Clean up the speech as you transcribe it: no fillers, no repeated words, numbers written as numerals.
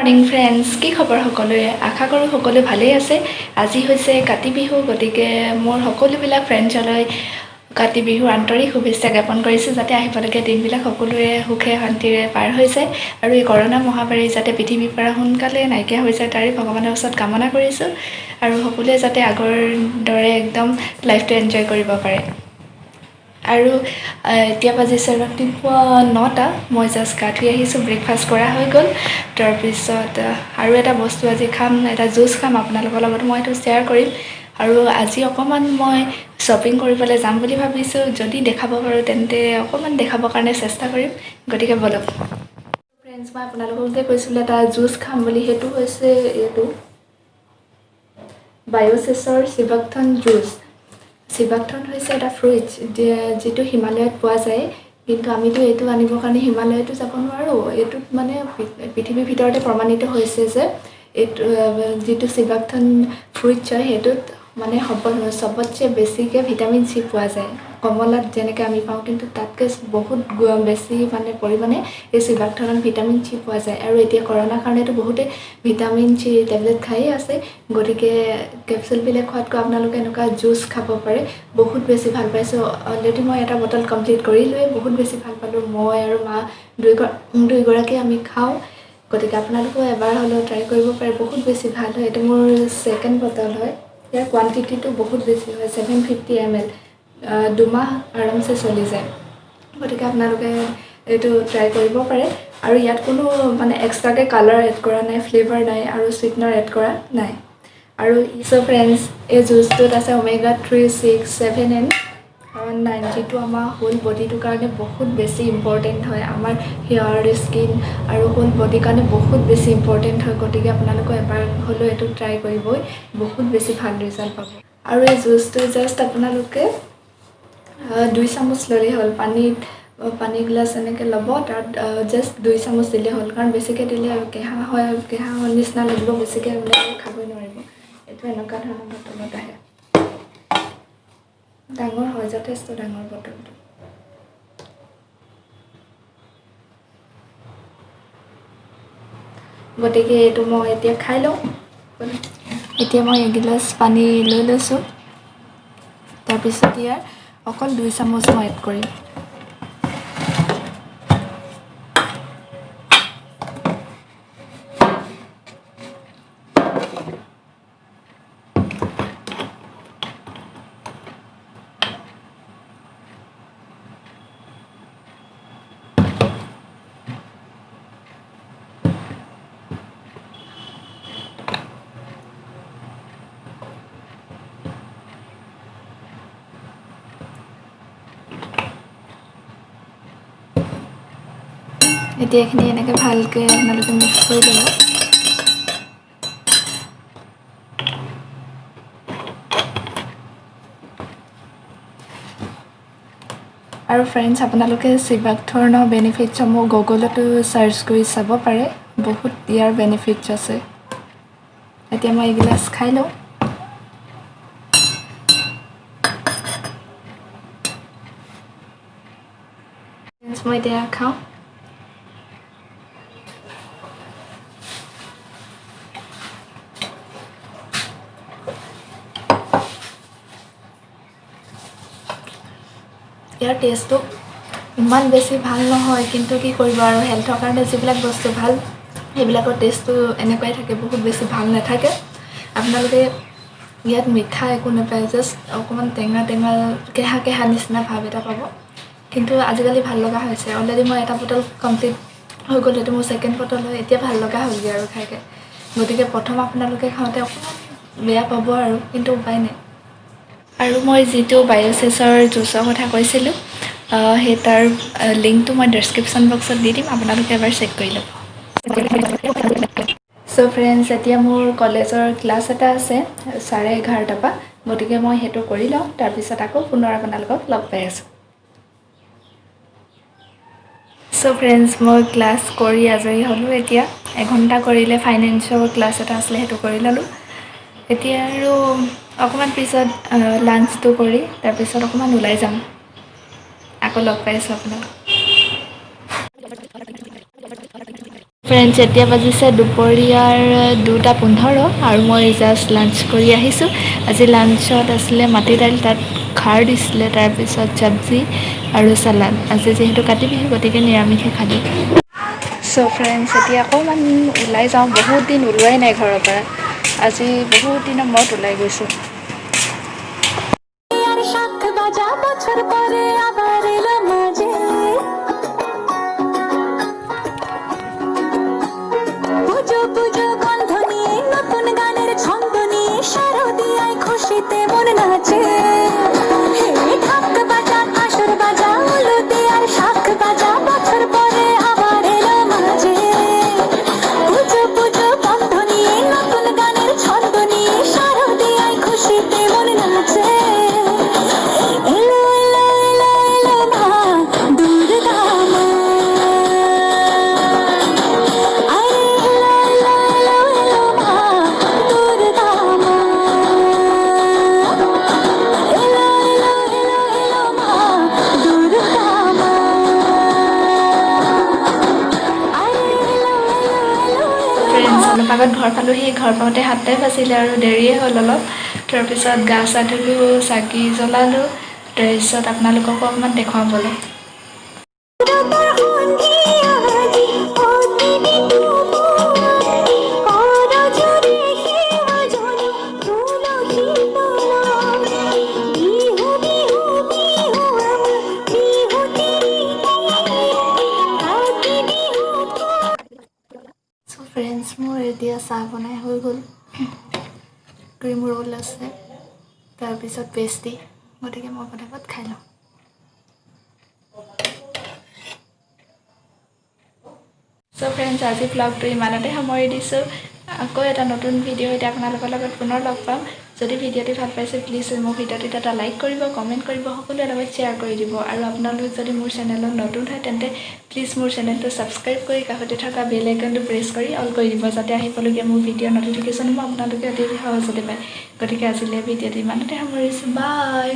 Morning friends, কি খবৰ সকলোৰে? আশা কৰোঁ সকলো ভালেই আছে। আজি হৈছে কাতি বিহু, গতিকে মোৰ সকলোবিলাক ফ্ৰেণ্ডছলৈ কাতি বিহুৰ আন্তৰিক শুভেচ্ছা জ্ঞাপন কৰিছোঁ, যাতে আহিবলগীয়া দিনবিলাক সকলোৰে সুখে শান্তিৰে পাৰ হৈ যায় আৰু এই কৰোণা মহামাৰী যাতে পৃথিৱীৰ পৰা সোনকালে নাইকিয়া হৈ যায় তাৰে ভগৱানৰ ওচৰত কামনা কৰিছোঁ আৰু সকলোৱে যাতে আগৰ দৰে একদম লাইফটো এনজয় কৰিব পাৰে। আৰু এতিয়া বাজিছে ৰাতিপুৱা 9টা। মই জাষ্ট গা ধুই আহিছোঁ, ব্ৰেকফাষ্ট কৰা হৈ গ'ল। তাৰপিছত আৰু এটা বস্তু আজি খাম, এটা জুচ খাম, আপোনালোকৰ লগত মই এইটো শ্বেয়াৰ কৰিম। আৰু আজি অকণমান মই শ্বপিং কৰিবলৈ যাম বুলি ভাবিছোঁ। যদি দেখাব পাৰোঁ তেন্তে অকণমান দেখাবৰ কাৰণে চেষ্টা কৰিম, গতিকে বলক। ফ্ৰেণ্ডছ, মই আপোনালোকক যে কৈছিলোঁ এটা জুচ খাম বুলি, সেইটো হৈছে এইটো বায়'চেছৰ শিৱকথন জুচ। শিৱকথন হৈছে এটা ফ্ৰুইটছ যিটো হিমালয়ত পোৱা যায়, কিন্তু আমিতো এইটো আনিবৰ কাৰণে হিমালয়তো যাব নোৱাৰোঁ। এইটোত মানে পৃথিৱীৰ ভিতৰতে প্ৰমাণিত হৈছে যে এইটো যিটো শিৱকথন ফ্ৰুইটছ হয় সেইটোত মানে চবতছে বেছিকৈ ভিটামিন চি পোৱা যায়। কমলাত যেনেকৈ আমি পাওঁ, কিন্তু তাতকৈ বহুত বেছি মানে পৰিমাণে এই শিৱকথনত ভিটামিন চি পোৱা যায়। আৰু এতিয়া কৰোণাৰ কাৰণেতো বহুতে ভিটামিন চি টেবলেট খায়েই আছে, গতিকে কেপচুলবিলাক খোৱাতকৈ আপোনালোকে এনেকুৱা জুচ খাব পাৰে। বহুত বেছি ভাল পাইছোঁ। অলৰেডি মই এটা বটল কমপ্লিট কৰিলোৱেই, বহুত বেছি ভাল পালোঁ। মই আৰু মা দুয়োগৰাকী আমি খাওঁ, গতিকে আপোনালোকেও এবাৰ হ'লেও ট্ৰাই কৰিব পাৰে। বহুত বেছি ভাল হয়। এইটো মোৰ ছেকেণ্ড বটল হয়। ইয়াৰ কোৱান্টিটিটো বহুত বেছি হয়, 750 ml। 2 মাহ আৰামছে চলি যায়, গতিকে আপোনালোকে এইটো ট্ৰাই কৰিব পাৰে। আৰু ইয়াত কোনো মানে এক্সট্ৰাকৈ কালাৰ এড কৰা নাই, ফ্লেভাৰ নাই আৰু চুইটনাৰ এড কৰা নাই। আৰু ফ্ৰেণ্ডছ, এই জুচটোত আছে omega 3, 6, 7 and 9, যিটো আমাৰ হোল বডিটোৰ কাৰণে বহুত বেছি ইম্পৰ্টেণ্ট হয়। আমাৰ হেয়াৰ, স্কিন আৰু হোল বডিৰ কাৰণে বহুত বেছি ইম্পৰ্টেণ্ট হয়, গতিকে আপোনালোকে এবাৰ হ'লেও এইটো ট্ৰাই কৰিবই, বহুত বেছি ভাল ৰিজাল্ট পাব। আৰু এই জুচটো জাষ্ট আপোনালোকে 2 চামুচ ল'লেই হ'ল। পানী গিলাচ এনেকৈ ল'ব, তাত জাষ্ট 2 চামুচ দিলেই হ'ল, কাৰণ বেছিকৈ দিলে কেঁহা হয়, কেঁহা নিচিনা লাগিব, বেছিকৈ হ'লে খাবই নোৱাৰিব। এইটো এনেকুৱা ধৰণৰ বটলত আহে, ডাঙৰ হয়, যথেষ্ট ডাঙৰ বটলটো। গতিকে এইটো মই এতিয়া খাই লওঁ। এতিয়া মই এগিলাচ পানী লৈ লৈছোঁ, তাৰপিছত ইয়াৰ অকল 2 চামুচ মই এড কৰিম। এতিয়া এইখিনি এনেকৈ ভালকৈ আপোনালোকে মিক্স কৰি ল'ব। আৰু ফ্ৰেণ্ডছ, আপোনালোকে শিৱকথনৰ বেনিফিটছসমূহ গুগলতো চাৰ্চ কৰি চাব পাৰে, বহুত ইয়াৰ বেনিফিটছ আছে। এতিয়া মই এগিলাচ খাই লওঁ। মই এতিয়া খাওঁ। ইয়াৰ টেষ্টটো ইমান বেছি ভাল নহয়, কিন্তু কি কৰিব আৰু, হেল্থৰ কাৰণে যিবিলাক বস্তু ভাল সেইবিলাকৰ টেষ্টটো এনেকুৱাই থাকে, বহুত বেছি ভাল নাথাকে। আপোনালোকে ইয়াত মিঠা একো নাপায়, জাষ্ট অকণমান টেঙা কেঁহা নিচিনা ভাৱ এটা পাব, কিন্তু আজিকালি ভাল লগা হৈছে। অলৰেডি মই এটা বটল কমপ্লিট হৈ গ'ল, এইটো মোৰ ছেকেণ্ড বটল হয়। এতিয়া ভাল লগা হ'লগৈ আৰু খাইকৈ, গতিকে প্ৰথম আপোনালোকে খাওঁতে অকণমান বেয়া পাব আৰু, কিন্তু উপায় নাই। আৰু মই যিটো বায়'চেছৰ জুচৰ কথা কৈছিলোঁ, সেই তাৰ লিংকটো মই ডেছক্ৰিপশ্যন বক্সত দি দিম, আপোনালোকে এবাৰ চেক কৰি ল'ব। চ' ফ্ৰেণ্ডছ, এতিয়া মোৰ কলেজৰ ক্লাছ এটা আছে 11:30 পৰা, গতিকে মই সেইটো কৰি লওঁ, তাৰপিছত আকৌ পুনৰ আপোনালোকক লগ পাই আছোঁ। চ' ফ্ৰেণ্ডছ, মই ক্লাছ কৰি আজৰি হ'লোঁ। এতিয়া এঘণ্টা কৰিলে ফাইনেন্সৰ ক্লাছ এটা আছিলে, সেইটো কৰি ল'লোঁ। এতিয়া আৰু অকণমান পিছত লাঞ্চটো কৰি তাৰপিছত অকণমান ওলাই যাম। আকৌ লগ পাই আছোঁ আপোনাক। ফ্ৰেণ্ডছ এতিয়া বাজিছে দুপৰীয়াৰ 2:15 আৰু মই জাষ্ট লাঞ্চ কৰি আহিছোঁ। আজি লাঞ্চত আছিলে মাটি দাইল, তাত খাৰ দিছিলে, তাৰপিছত চব্জি আৰু চালাড। আজি যিহেতু কাতি বিহু গতিকে নিৰামিষে খালোঁ। চ' ফ্ৰেণ্ডছ এতিয়া অকণমান ওলাই যাওঁ, বহুত দিন ওলোৱাই নাই ঘৰৰ পৰা। আজি বহুত দিনৰ মূৰত ওলাই গৈছোঁ। অলপ আগত ঘৰ পালোহি। ঘৰ পাওঁতে 7টাই বাজিলে আৰু দেৰিয়ে হ'ল অলপ। তাৰপিছত গা চা ধুলোঁ, চাকি জ্বলালোঁ। তাৰপিছত আপোনালোককো অকণমান দেখুৱাম বোলো। ফ্ৰেণ্ডছ, মোৰ এতিয়া চাহ বনাই হৈ গ'ল। ক্ৰীম ৰোল আছে, তাৰপিছত পেষ্ট্ৰি, গতিকে মই পটাপট খাই লওঁ। চ' ফ্ৰেণ্ডছ, আজি ব্লগটো ইমানতে সামৰি দিছোঁ। আকৌ এটা নতুন ভিডিঅ' এতিয়া আপোনালোকৰ লগত পুনৰ লগ পাম। যদি ভিডিঅ'টি ভাল পাইছে প্লিজ মোৰ ভিডিঅ'টিত এটা লাইক কৰিব, কমেণ্ট কৰিব, সকলোৰে লগত শ্বেয়াৰ কৰি দিব। আৰু আপোনালোক যদি মোৰ চেনেলত নতুন হয় তেন্তে প্লিজ মোৰ চেনেলটো ছাবস্ক্ৰাইব কৰি কাষতে থকা বেল আইকনটো প্ৰেছ কৰি অল কৰি দিব, যাতে আহিবলগীয়া মোৰ ভিডিঅ'ৰ ন'টিফিকেশ্যনসমূহ আপোনালোকে অতি সহজতে পায়। গতিকে আজিলৈ ভিডিঅ'টো ইমানতে সামৰিছোঁ। বাই।